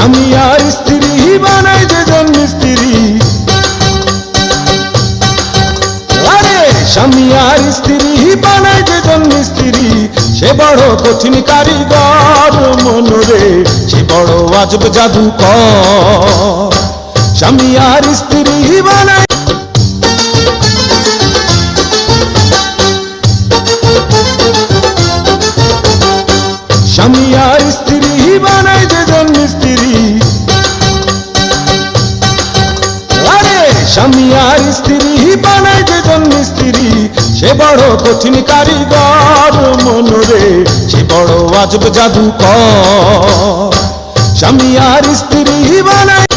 স্বামী আর স্ত্রী বানায় যেজন মিস্ত্রি, আরে স্বামী আর স্ত্রী বানায় যেজন মিস্ত্রি, সে বড় কঠিন কারিগর মনরে, সে বড় আজব জাদুকর। স্বামী আর স্ত্রী বানায়, স্বামী আর স্ত্রী বানায় যেজন মিস্ত্রি, আরে স্বামী আর স্ত্রী বানায় যেজন মিস্ত্রি, সে বড় কঠিন কারিগর মনরে, সে বড় আজব জাদুকর। স্বামী আর স্ত্রী বানায়